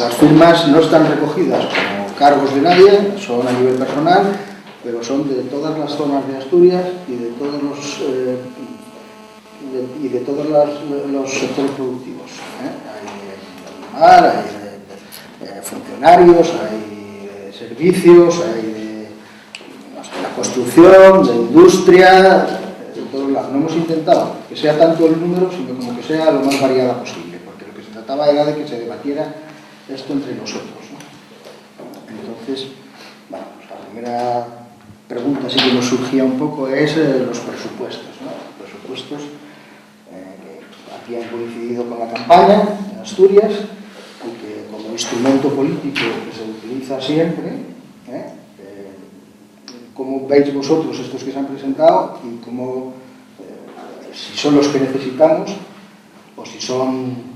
las firmas no están recogidas como cargos de nadie, son a nivel personal, pero son de todas las zonas de Asturias y de todos los sectores productivos. Hay mar, hay funcionarios, hay servicios, hay de la construcción, de industria, de todos lados. No hemos intentado que sea tanto el número, sino como que sea lo más variada posible, porque lo que se trataba era de que se debatiera esto entre nosotros, ¿no? Entonces, bueno, pues la primera pregunta sí que nos surgía un poco es los presupuestos, ¿no? Los presupuestos que aquí han coincidido con la campaña en Asturias y que como instrumento político que se utiliza siempre, ¿cómo veis vosotros estos que se han presentado y cómo, si son los que necesitamos o si son...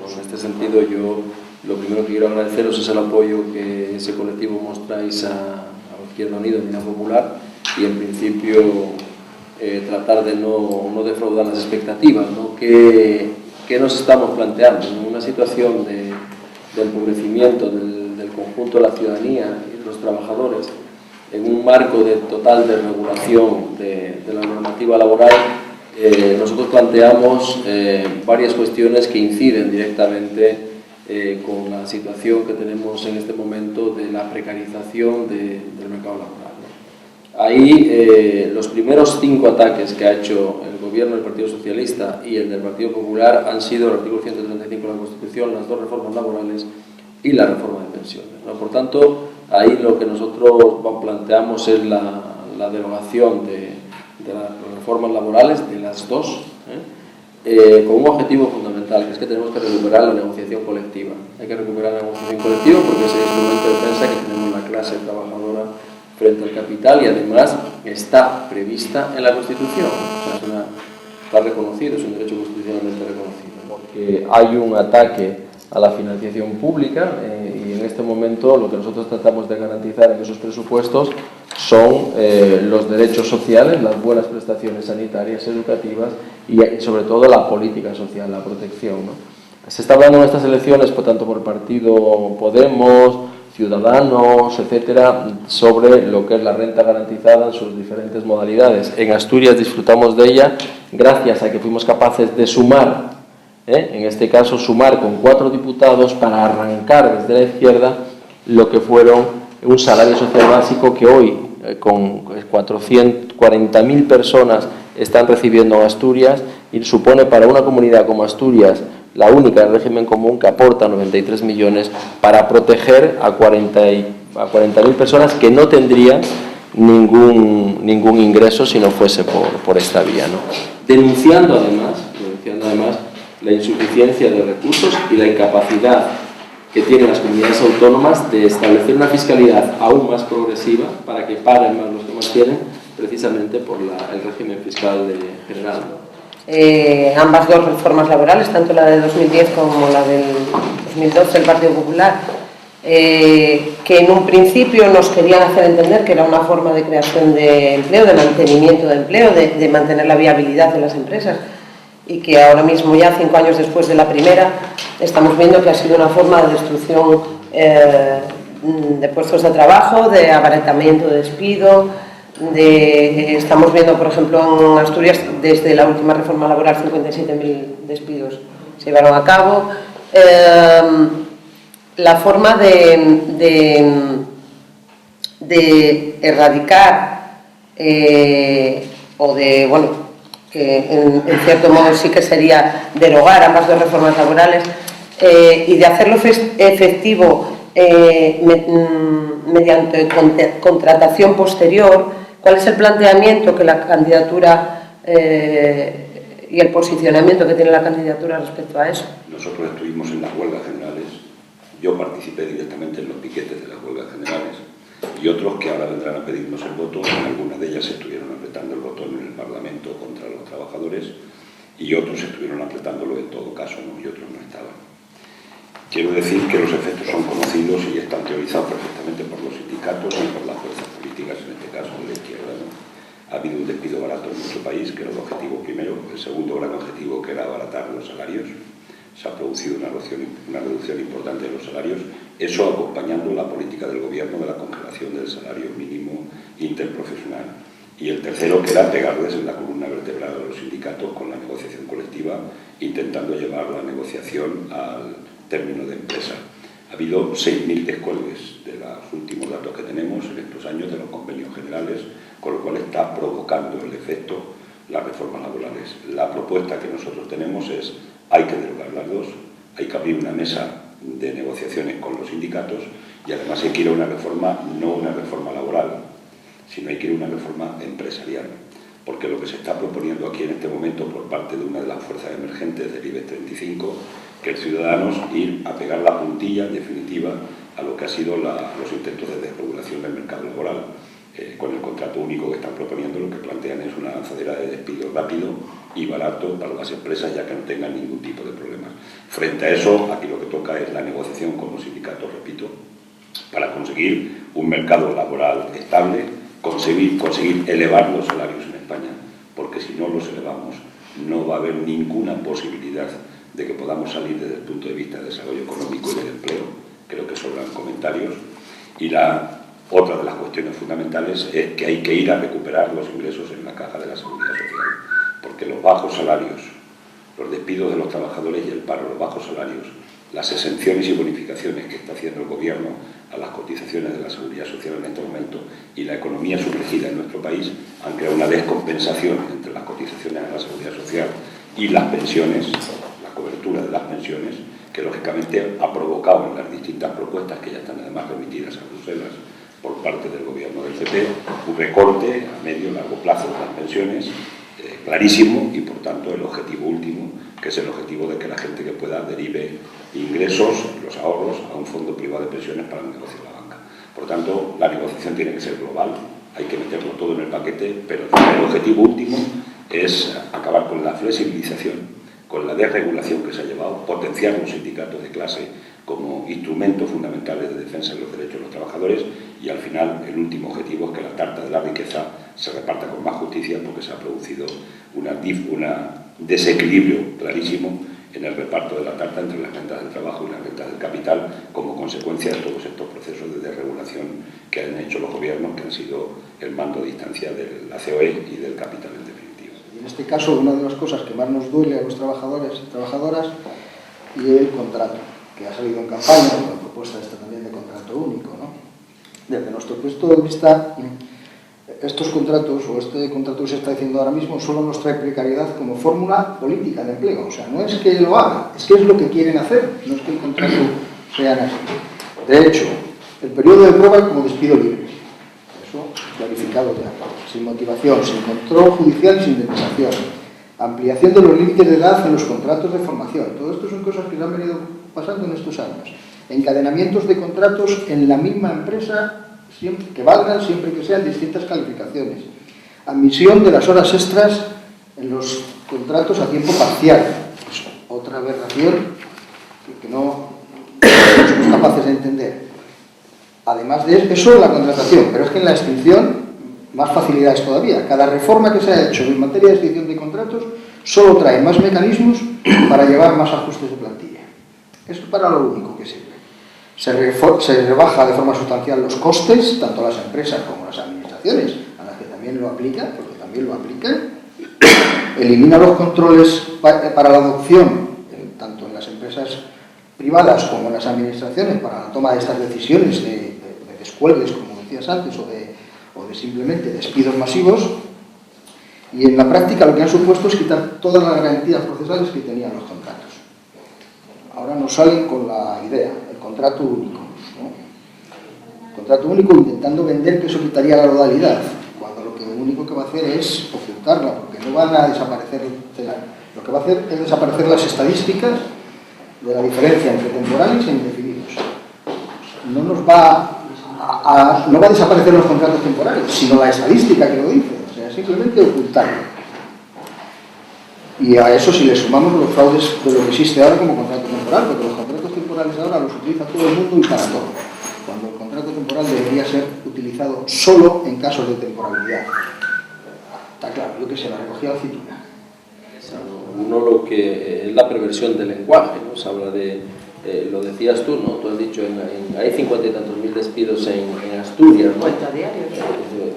En este sentido, yo lo primero que quiero agradeceros es el apoyo que ese colectivo mostráis a Izquierda Unida, Unidad Popular, y en principio tratar de no defraudar las expectativas, ¿no? ¿Qué nos estamos planteando? En una situación de empobrecimiento del conjunto de la ciudadanía y de los trabajadores, en un marco de total desregulación de la normativa laboral, nosotros planteamos varias cuestiones que inciden directamente con la situación que tenemos en este momento de la precarización del mercado laboral, ¿no? Ahí los primeros 5 ataques que ha hecho el gobierno del Partido Socialista y el del Partido Popular han sido el artículo 135 de la Constitución, las 2 reformas laborales y la reforma de pensiones, ¿no? Por tanto, ahí lo que nosotros planteamos es la derogación de las reformas laborales, de las 2, con un objetivo fundamental, que es que tenemos que recuperar la negociación colectiva. Hay que recuperar la negociación colectiva porque es el instrumento de defensa que tenemos la clase trabajadora frente al capital y además está prevista en la Constitución. O sea, está reconocido, es un derecho constitucionalmente reconocido, porque hay un ataque a la financiación pública y en este momento lo que nosotros tratamos de garantizar en esos presupuestos son los derechos sociales, las buenas prestaciones sanitarias, educativas y sobre todo la política social, la protección, ¿no? Se está hablando en estas elecciones, por tanto por el partido Podemos, Ciudadanos, etcétera, sobre lo que es la renta garantizada en sus diferentes modalidades. En Asturias disfrutamos de ella gracias a que fuimos capaces de sumar, en este caso sumar con 4 diputados para arrancar desde la izquierda lo que fueron un salario social básico que hoy con 440.000 personas están recibiendo en Asturias y supone para una comunidad como Asturias la única del régimen común que aporta 93 millones para proteger a 40.000 personas que no tendrían ningún ingreso si no fuese por esta vía, ¿no? Denunciando además la insuficiencia de recursos y la incapacidad que tienen las comunidades autónomas de establecer una fiscalidad aún más progresiva para que paguen más los que más tienen, precisamente por el régimen fiscal general, ¿no? Ambas 2 reformas laborales, tanto la de 2010 como la del 2012 del Partido Popular, que en un principio nos querían hacer entender que era una forma de creación de empleo, de mantenimiento de empleo, de mantener la viabilidad de las empresas, y que ahora mismo, ya 5 años después de la primera, estamos viendo que ha sido una forma de destrucción de puestos de trabajo, de abaratamiento de despido. Estamos viendo, por ejemplo, en Asturias, desde la última reforma laboral, 57.000 despidos se llevaron a cabo. La forma de erradicar o de, bueno, que en cierto modo sí que sería derogar ambas 2 reformas laborales y de hacerlo efectivo mediante contratación posterior. ¿Cuál es el planteamiento que la candidatura y el posicionamiento que tiene la candidatura respecto a eso? Nosotros estuvimos en las huelgas generales, yo participé directamente en los piquetes de las huelgas generales y otros que ahora vendrán a pedirnos el voto, en algunas de ellas estuvieron apretando el botón en el Parlamento contra los trabajadores y otros estuvieron apretándolo en todo caso, ¿no? Y otros no estaban. Quiero decir que los efectos son conocidos y están teorizados perfectamente por los sindicatos y por las fuerzas políticas, en este caso de la izquierda, ¿no? Ha habido un despido barato en nuestro país, que era el objetivo primero. El segundo gran objetivo, que era abaratar los salarios, se ha producido una reducción importante de los salarios, eso acompañando la política del gobierno de la congelación del salario mínimo interprofesional. Y el tercero, que era pegarles en la columna vertebral a los sindicatos con la negociación colectiva, intentando llevar la negociación al término de empresa. Ha habido 6.000 descuelgues de los últimos datos que tenemos en estos años de los convenios generales, con lo cual está provocando el efecto las reformas laborales. La propuesta que nosotros tenemos es: hay que derogar las dos, hay que abrir una mesa de negociaciones con los sindicatos y además hay que ir a una reforma, no una reforma laboral, sino hay que ir a una reforma empresarial. Porque lo que se está proponiendo aquí en este momento por parte de una de las fuerzas emergentes del IBEX 35, que el Ciudadanos ir a pegar la puntilla definitiva a lo que ha sido los intentos de desregulación del mercado laboral. Con el contrato único que están proponiendo, lo que plantean es una lanzadera de despido rápido y barato para las empresas, ya que no tengan ningún tipo de problemas. Frente a eso, aquí lo que toca es la negociación con los sindicatos, repito, para conseguir un mercado laboral estable, conseguir elevar los salarios en España, porque si no los elevamos no va a haber ninguna posibilidad de que podamos salir desde el punto de vista del desarrollo económico y del empleo. Creo que sobran comentarios. Y otra de las cuestiones fundamentales es que hay que ir a recuperar los ingresos en la caja de la Seguridad Social, porque los bajos salarios, los despidos de los trabajadores y el paro, los bajos salarios, las exenciones y bonificaciones que está haciendo el Gobierno a las cotizaciones de la Seguridad Social en este momento y la economía sumergida en nuestro país han creado una descompensación entre las cotizaciones a la Seguridad Social y las pensiones, la cobertura de las pensiones, que lógicamente ha provocado en las distintas propuestas que ya están además remitidas a Bruselas por parte del gobierno del PP, un recorte a medio y largo plazo de las pensiones clarísimo y por tanto el objetivo último, que es el objetivo de que la gente que pueda derive ingresos, los ahorros, a un fondo privado de pensiones para el negocio de la banca. Por tanto, la negociación tiene que ser global, hay que meterlo todo en el paquete, pero el objetivo último es acabar con la flexibilización, con la desregulación que se ha llevado, potenciar los sindicatos de clase como instrumentos fundamentales de defensa de los derechos de los trabajadores y al final el último objetivo es que la tarta de la riqueza se reparta con más justicia, porque se ha producido un desequilibrio clarísimo en el reparto de la tarta entre las rentas del trabajo y las rentas del capital como consecuencia de todos estos procesos de desregulación que han hecho los gobiernos, que han sido el mando a distancia de la COE y del capital en definitiva. Y en este caso, una de las cosas que más nos duele a los trabajadores y trabajadoras y el contrato, que ha salido en campaña, con la propuesta esta también de contrato único, ¿no? Desde nuestro punto de vista, estos contratos, o este contrato que se está diciendo ahora mismo, solo nos trae precariedad como fórmula política de empleo. O sea, no es que lo hagan, es que es lo que quieren hacer, no es que el contrato sea así. De hecho, el periodo de prueba es como despido libre. Eso clarificado ya. Sin motivación, sin control judicial y sin indemnización. Ampliación de los límites de edad en los contratos de formación. Todo esto son cosas que se han venido pasando en estos años. Encadenamientos de contratos en la misma empresa que valgan siempre que sean distintas calificaciones. Admisión de las horas extras en los contratos a tiempo parcial. Pues otra aberración que no somos capaces de entender. Además de eso, la contratación, pero es que en la extinción más facilidades todavía. Cada reforma que se ha hecho en materia de extinción de contratos solo trae más mecanismos para llevar más ajustes de plantilla. Esto es para lo único que sirve. Se rebaja de forma sustancial los costes, tanto a las empresas como a las administraciones, a las que también lo aplican, porque también lo aplican. Elimina los controles para la adopción, tanto en las empresas privadas como en las administraciones, para la toma de estas decisiones de descuelgues, como decías antes, o de simplemente despidos masivos. Y en la práctica lo que han supuesto es quitar todas las garantías procesales que tenían los contratos. Ahora nos salen con la idea, el contrato único, ¿no? El contrato único intentando vender que eso quitaría la modalidad, cuando lo único que va a hacer es ocultarla, porque no van a desaparecer, lo que va a hacer es desaparecer las estadísticas de la diferencia entre temporales e indefinidos. No va a desaparecer los contratos temporales, sino la estadística que lo dice, o sea, simplemente ocultarlo. Y a eso si le sumamos los fraudes de lo que existe ahora como contrato temporal, porque los contratos temporales ahora los utiliza todo el mundo y para todo, cuando el contrato temporal debería ser utilizado solo en casos de temporalidad. Está claro, yo que sé, la recogida de aceituna. Uno, lo que es la perversión del lenguaje, ¿no? Se habla de, lo decías tú, ¿no? Tú has dicho, hay 50 y tantos mil despidos en Asturias, ¿no?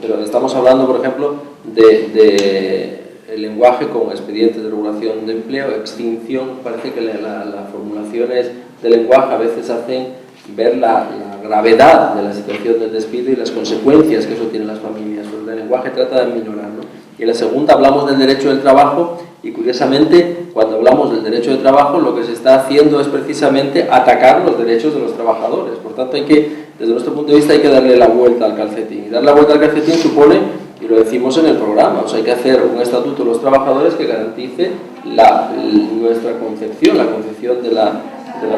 Pero estamos hablando, por ejemplo, de el lenguaje con expedientes de regulación de empleo, extinción. Parece que las formulaciones del lenguaje a veces hacen ver la gravedad de la situación del despido y las consecuencias que eso tiene en las familias. Pero el lenguaje trata de minorarlo. Y en la segunda hablamos del derecho del trabajo y, curiosamente, cuando hablamos del derecho del trabajo, lo que se está haciendo es precisamente atacar los derechos de los trabajadores. Por tanto, desde nuestro punto de vista, hay que darle la vuelta al calcetín. Y dar la vuelta al calcetín supone, y lo decimos en el programa, o sea, hay que hacer un estatuto de los trabajadores que garantice nuestra concepción, la concepción de la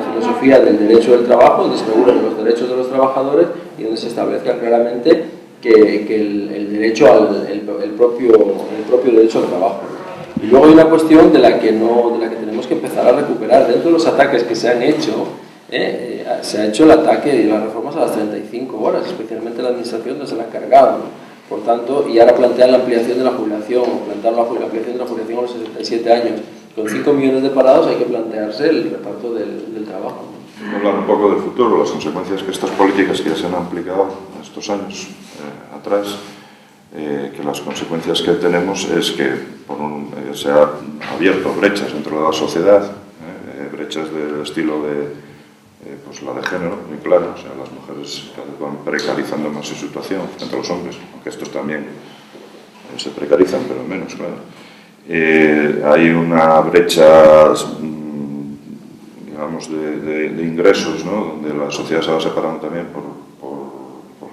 filosofía del derecho del trabajo, donde se regulen los derechos de los trabajadores y donde se establezca claramente que el derecho el propio derecho al trabajo. Y luego hay una cuestión de la que tenemos que empezar a recuperar. Dentro de los ataques que se han hecho, se ha hecho el ataque y las reformas a las 35 horas, especialmente la administración no se la ha cargado, ¿no? Por tanto, y ahora plantean la ampliación de la jubilación, o plantear la ampliación de la jubilación a los 67 años. Con 5 millones de parados hay que plantearse el reparto del trabajo, ¿no? Hablar un poco del futuro, las consecuencias que estas políticas que ya se han aplicado estos años atrás, que las consecuencias que tenemos es que se han abierto brechas dentro de la sociedad, brechas del estilo de pues la de género, muy claro, o sea, las mujeres cada vez van precarizando más su situación frente a los hombres, aunque estos también se precarizan, pero menos, claro. Hay una brecha, digamos, de ingresos, ¿no? Donde la sociedad se va separando también por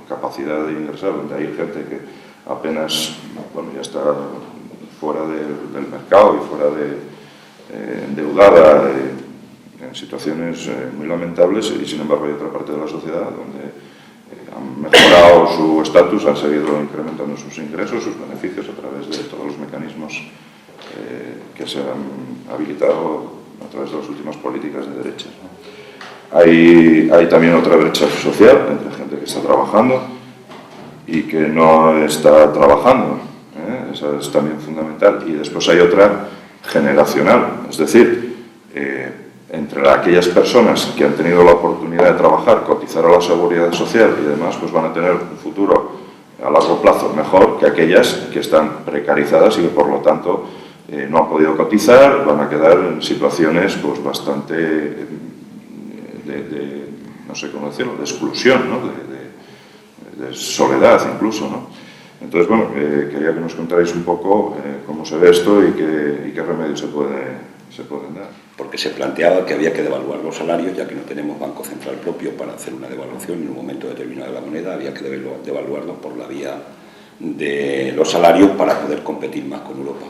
capacidad de ingresar, donde hay gente que apenas, bueno, ya está fuera del mercado y fuera de endeudada, en situaciones muy lamentables, y sin embargo hay otra parte de la sociedad donde han mejorado su estatus, han seguido incrementando sus ingresos, sus beneficios a través de todos los mecanismos que se han habilitado a través de las últimas políticas de derechas, ¿no? Hay también otra brecha social entre gente que está trabajando y que no está trabajando, esa es también fundamental, y después hay otra generacional, es decir, entre aquellas personas que han tenido la oportunidad de trabajar, cotizar a la seguridad social y demás, pues van a tener un futuro a largo plazo mejor que aquellas que están precarizadas y que por lo tanto no han podido cotizar, van a quedar en situaciones pues bastante no sé cómo decirlo, de exclusión, ¿no? de soledad incluso, ¿no? Entonces, bueno, quería que nos contarais un poco cómo se ve esto y qué remedios se pueden dar. Porque se planteaba que había que devaluar los salarios, ya que no tenemos banco central propio para hacer una devaluación en un momento determinado de la moneda, había que devaluarlos por la vía de los salarios para poder competir más con Europa.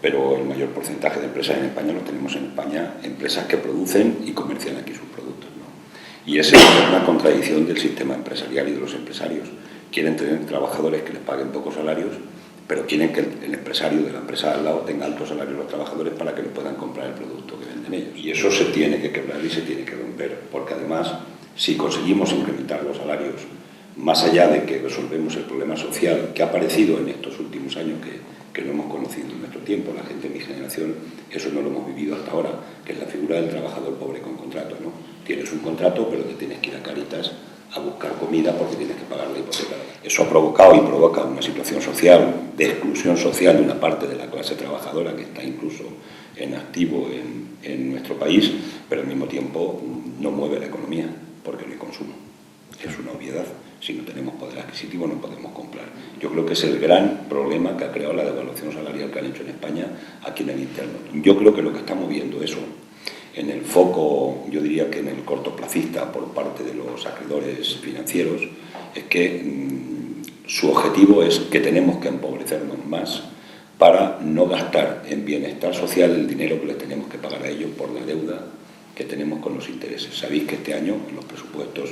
Pero el mayor porcentaje de empresas en España lo tenemos en España, empresas que producen y comercian aquí sus productos, ¿no? Y esa es una contradicción del sistema empresarial y de los empresarios. Quieren tener trabajadores que les paguen pocos salarios, pero quieren que el empresario de la empresa al lado tenga altos salarios a los trabajadores para que les puedan comprar el producto que venden ellos. Y eso se tiene que quebrar y se tiene que romper, porque además, si conseguimos incrementar los salarios, más allá de que resolvemos el problema social que ha aparecido en estos últimos años, que lo hemos conocido en nuestro tiempo, la gente de mi generación, eso no lo hemos vivido hasta ahora, que es la figura del trabajador pobre con contrato, ¿no? Tienes un contrato, pero te tienes que ir a Cáritas a buscar comida porque tienes que pagar la hipoteca. Eso ha provocado y provoca una situación social, de exclusión social de una parte de la clase trabajadora que está incluso en activo en nuestro país, pero al mismo tiempo no mueve la economía porque no hay consumo. Es una obviedad. Si no tenemos poder adquisitivo no podemos comprar. Yo creo que es el gran problema que ha creado la devaluación salarial que han hecho en España aquí en el interno. Yo creo que lo que estamos viendo eso en el foco, yo diría que en el cortoplacista por parte de los acreedores financieros, es que su objetivo es que tenemos que empobrecernos más para no gastar en bienestar social el dinero que les tenemos que pagar a ellos por la deuda que tenemos con los intereses. Sabéis que este año, en los presupuestos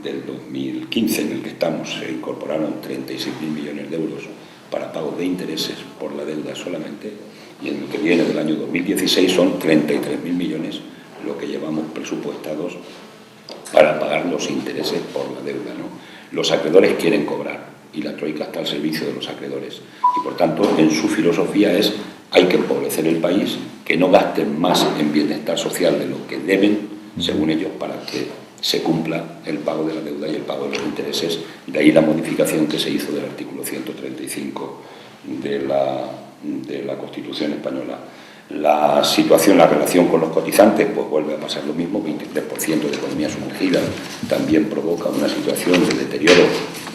del 2015 en el que estamos, se incorporaron 36.000 millones de euros para pagos de intereses por la deuda solamente, y en el que viene del año 2016 son 33.000 millones lo que llevamos presupuestados para pagar los intereses por la deuda, ¿no? Los acreedores quieren cobrar y la troika está al servicio de los acreedores y por tanto en su filosofía es hay que empobrecer el país, que no gasten más en bienestar social de lo que deben, según ellos, para que se cumpla el pago de la deuda y el pago de los intereses. De ahí la modificación que se hizo del artículo 135 de la Constitución española. La situación, la relación con los cotizantes, pues vuelve a pasar lo mismo, 23% de economía sumergida también provoca una situación de deterioro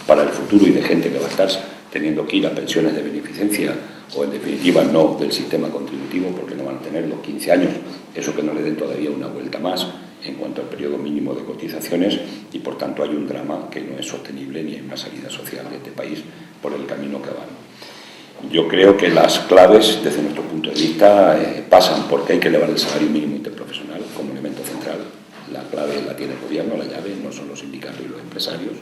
para el futuro y de gente que va a estar teniendo que ir a pensiones de beneficencia o en definitiva no del sistema contributivo porque no van a tener los 15 años, eso que no le den todavía una vuelta más en cuanto al periodo mínimo de cotizaciones y por tanto hay un drama que no es sostenible ni hay una salida social de este país por el camino que van. Yo creo que las claves, desde nuestro punto de vista, pasan porque hay que elevar el salario mínimo interprofesional como elemento central. La clave la tiene el gobierno, la llave no son los sindicatos y los empresarios.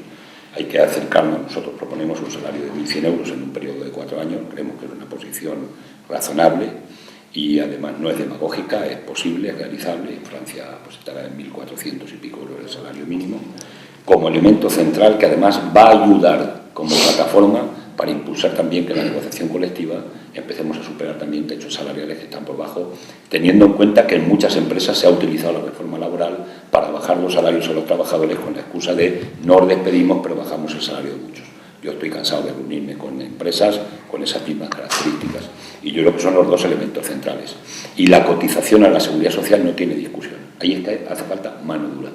Hay que acercarnos, nosotros proponemos un salario de 1.100 euros en un periodo de 4 años, creemos que es una posición razonable y además no es demagógica, es posible, es realizable. En Francia pues estará en 1.400 y pico euros el salario mínimo, como elemento central que además va a ayudar como plataforma para impulsar también que la negociación colectiva empecemos a superar también techos salariales que están por bajo, teniendo en cuenta que en muchas empresas se ha utilizado la reforma laboral para bajar los salarios a los trabajadores con la excusa de no os despedimos pero bajamos el salario de muchos. Yo estoy cansado de reunirme con empresas con esas mismas características y yo creo que son los dos elementos centrales. Y la cotización a la seguridad social no tiene discusión. Ahí es que hace falta mano dura.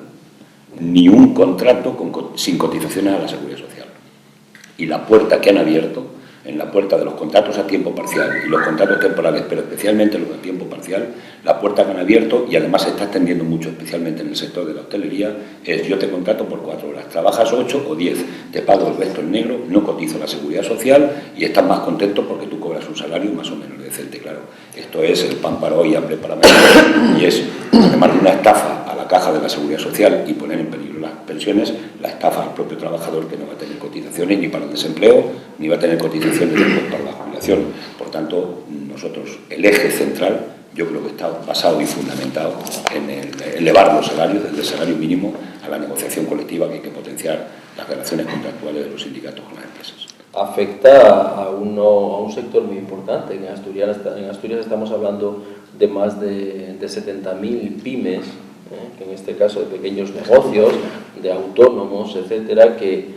Ni un contrato sin cotizaciones a la seguridad social. Y la puerta que han abierto, en la puerta de los contratos a tiempo parcial y los contratos temporales, pero especialmente los a tiempo parcial, la puerta que han abierto, y además se está extendiendo mucho, especialmente en el sector de la hostelería, es yo te contrato por 4 horas, trabajas 8 o 10, te pago el resto en negro, no cotizo la seguridad social y estás más contento porque tú cobras un salario más o menos decente, claro. Esto es el pan para hoy, hambre para mañana, y es, además de una estafa a la caja de la seguridad social y poner en peligro las pensiones, la estafa al propio trabajador que no va a tener cotizaciones ni para el desempleo, ni va a tener cotizaciones para la jubilación. Por tanto, nosotros, el eje central, yo creo que está basado y fundamentado en elevar los salarios desde el salario mínimo a la negociación colectiva que hay que potenciar las relaciones contractuales de los sindicatos con las empresas. Afecta a un sector muy importante. En Asturias estamos hablando de más de 70.000 pymes, que en este caso de pequeños negocios, de autónomos, etcétera, que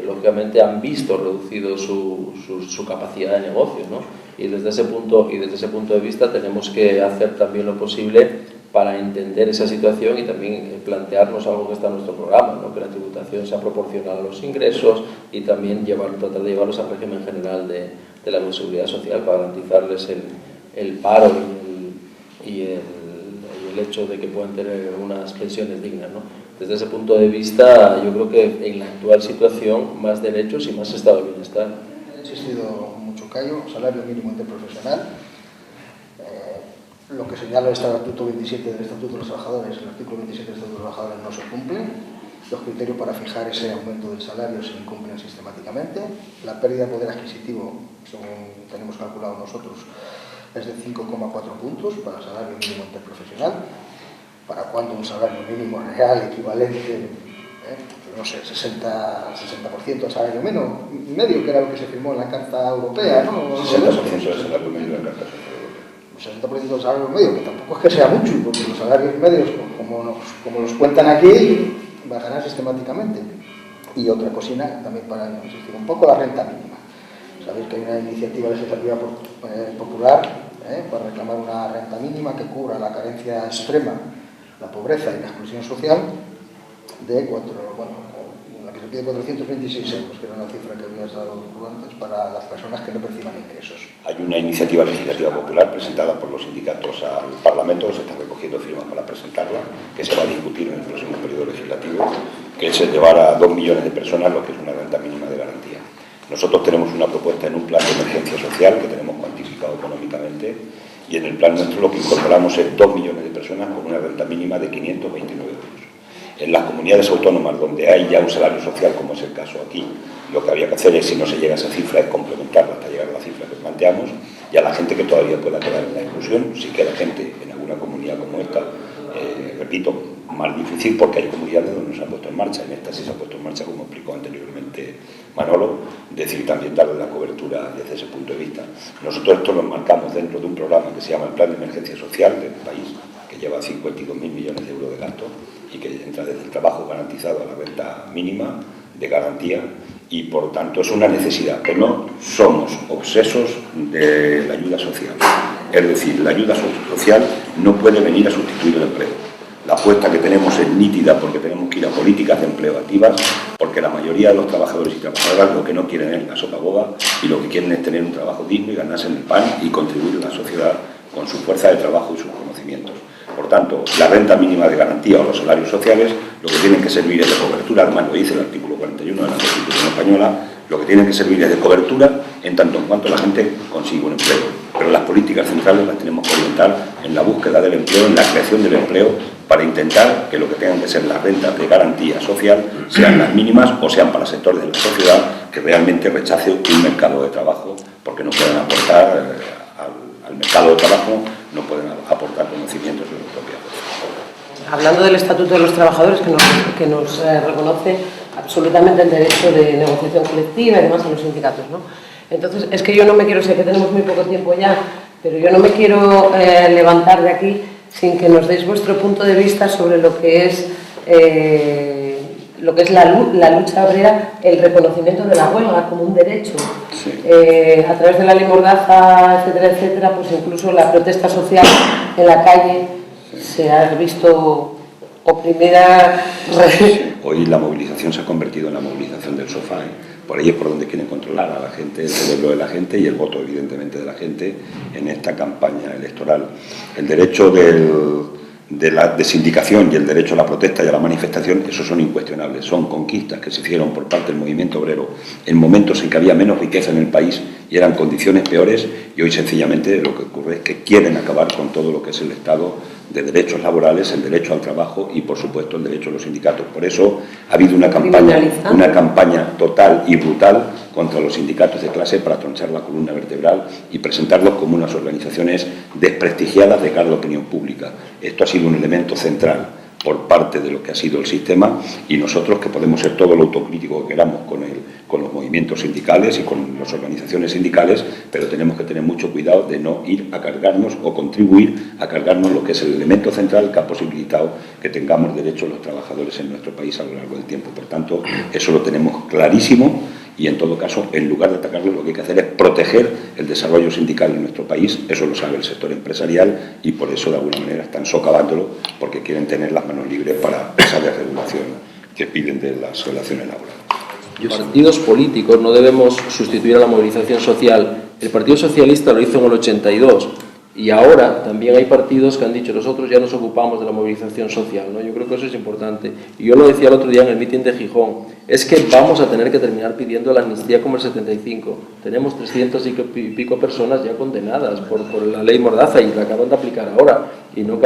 lógicamente han visto reducido su capacidad de negocio, ¿no? Y desde ese punto de vista tenemos que hacer también lo posible para entender esa situación y también plantearnos algo que está en nuestro programa, ¿no? Que la tributación sea proporcional a los ingresos y también tratar de llevarlos al régimen general de la seguridad social para garantizarles el paro y el hecho de que puedan tener unas pensiones dignas, ¿no? Desde ese punto de vista, yo creo que en la actual situación, más derechos y más estado de bienestar. Ha existido mucho callo, salario mínimo interprofesional. Lo que señala el Estatuto 27 del Estatuto de los Trabajadores, el artículo 27 del Estatuto de los Trabajadores no se cumple. Los criterios para fijar ese aumento del salario se incumplen sistemáticamente. La pérdida de poder adquisitivo, según tenemos calculado nosotros, es de 5,4 puntos para el salario mínimo interprofesional. ¿Para cuándo un salario mínimo real equivalente, no sé, 60% del salario medio, que era lo que se firmó en la Carta Europea, ¿no? 60% del salario medio en la Carta Europea. 60% del salario medio, que tampoco es que sea mucho, porque los salarios medios, como los cuentan aquí, bajarán sistemáticamente. Y otra cocina, también para insistir un poco, la renta mínima. Sabéis que hay una iniciativa legislativa popular para reclamar una renta mínima que cubra la carencia extrema, la pobreza y la exclusión social de la que se pide 426 euros, que era una cifra que habías dado antes, para las personas que no perciban ingresos. Hay una iniciativa legislativa popular presentada por los sindicatos al Parlamento, se está recogiendo firmas para presentarla, que se va a discutir en el próximo periodo legislativo, que es llevar a 2 millones de personas lo que es una renta mínima de garantía. Nosotros tenemos una propuesta en un plan de emergencia social que tenemos cuantificado económicamente y en el plan nuestro lo que incorporamos es 2 millones de personas con una renta mínima de 529 euros. En las comunidades autónomas donde hay ya un salario social, como es el caso aquí, lo que habría que hacer es, si no se llega a esa cifra, es complementarla hasta llegar a la cifra que planteamos, y a la gente que todavía pueda quedar en la exclusión, si queda gente en alguna comunidad como esta, repito, más difícil porque hay comunidades donde no se ha puesto en marcha. En esta sí se ha puesto en marcha, como explicó anteriormente Manolo, decir, también darle la cobertura desde ese punto de vista. Nosotros esto lo enmarcamos dentro de un programa que se llama el Plan de Emergencia Social del país, que lleva 52.000 millones de euros de gasto y que entra desde el trabajo garantizado a la renta mínima de garantía, y por tanto es una necesidad, pero no somos obsesos de la ayuda social. Es decir, la ayuda social no puede venir a sustituir el empleo. La apuesta que tenemos es nítida porque tenemos que ir a políticas de empleo activas, porque la mayoría de los trabajadores y trabajadoras lo que no quieren es la sopa boba y lo que quieren es tener un trabajo digno y ganarse el pan y contribuir a la sociedad con su fuerza de trabajo y sus conocimientos. Por tanto, la renta mínima de garantía o los salarios sociales lo que tienen que servir es de cobertura, además lo dice el artículo 41 de la Constitución Española, lo que tienen que servir es de cobertura en tanto en cuanto la gente consiga un empleo. Pero las políticas centrales las tenemos que orientar en la búsqueda del empleo, en la creación del empleo, para intentar que lo que tengan que ser las rentas de garantía social sean las mínimas o sean para sectores de la sociedad que realmente rechace un mercado de trabajo porque no pueden aportar al mercado de trabajo, no pueden aportar conocimientos de su propia fuerza. Hablando del Estatuto de los Trabajadores, que nos reconoce absolutamente el derecho de negociación colectiva y demás a los sindicatos, ¿no? Entonces, es que yo no me quiero, sé que tenemos muy poco tiempo ya, pero yo no me quiero levantar de aquí sin que nos deis vuestro punto de vista sobre lo que es la lucha obrera, el reconocimiento de la huelga como un derecho. Sí. A través de la ley Mordaza, etcétera, etcétera, pues incluso la protesta social en la calle se ha visto oprimida. Hoy la movilización se ha convertido en la movilización del sofá, ¿eh? Por ahí es por donde quieren controlar a la gente, el cerebro de la gente y el voto, evidentemente, de la gente en esta campaña electoral. El derecho de la sindicación y el derecho a la protesta y a la manifestación, esos son incuestionables, son conquistas que se hicieron por parte del movimiento obrero en momentos en que había menos riqueza en el país y eran condiciones peores, y hoy sencillamente lo que ocurre es que quieren acabar con todo lo que es el Estado de derechos laborales, el derecho al trabajo y, por supuesto, el derecho a los sindicatos. Por eso ha habido una campaña total y brutal contra los sindicatos de clase para tronchar la columna vertebral y presentarlos como unas organizaciones desprestigiadas de cara a la opinión pública. Esto ha sido un elemento central por parte de lo que ha sido el sistema, y nosotros, que podemos ser todo lo autocrítico que queramos con los movimientos sindicales y con las organizaciones sindicales, pero tenemos que tener mucho cuidado de no ir a cargarnos o contribuir a cargarnos lo que es el elemento central que ha posibilitado que tengamos derechos los trabajadores en nuestro país a lo largo del tiempo. Por tanto, eso lo tenemos clarísimo. Y en todo caso, en lugar de atacarlo, lo que hay que hacer es proteger el desarrollo sindical en nuestro país. Eso lo sabe el sector empresarial y por eso de alguna manera están socavándolo, porque quieren tener las manos libres para esa desregulación que piden de las relaciones laborales. Los partidos políticos no debemos sustituir a la movilización social. El Partido Socialista lo hizo en el 82 y ahora también hay partidos que han dicho nosotros ya nos ocupamos de la movilización social, ¿no? Yo creo que eso es importante. Y yo lo decía el otro día en el mitin de Gijón, es que vamos a tener que terminar pidiendo la amnistía como el 75. Tenemos 300 y pico personas ya condenadas por la ley Mordaza y la acaban de aplicar ahora. Y no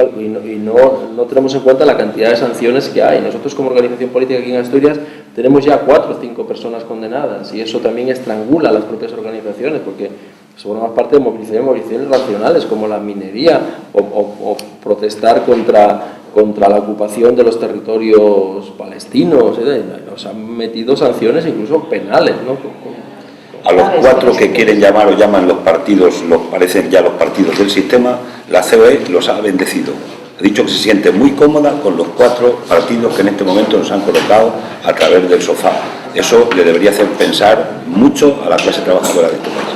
tenemos en cuenta la cantidad de sanciones que hay. Nosotros como organización política aquí en Asturias tenemos ya 4 o 5 personas condenadas y eso también estrangula a las propias organizaciones porque forman parte de movilizaciones racionales como la minería o protestar contra la ocupación de los territorios palestinos. Nos han metido sanciones incluso penales, ¿no? A los 4 que quieren llamar o llaman los partidos, parecen ya los partidos del sistema, la COE los ha bendecido. Ha dicho que se siente muy cómoda con los 4 partidos que en este momento nos han colocado a través del sofá. Eso le debería hacer pensar mucho a la clase trabajadora de este país.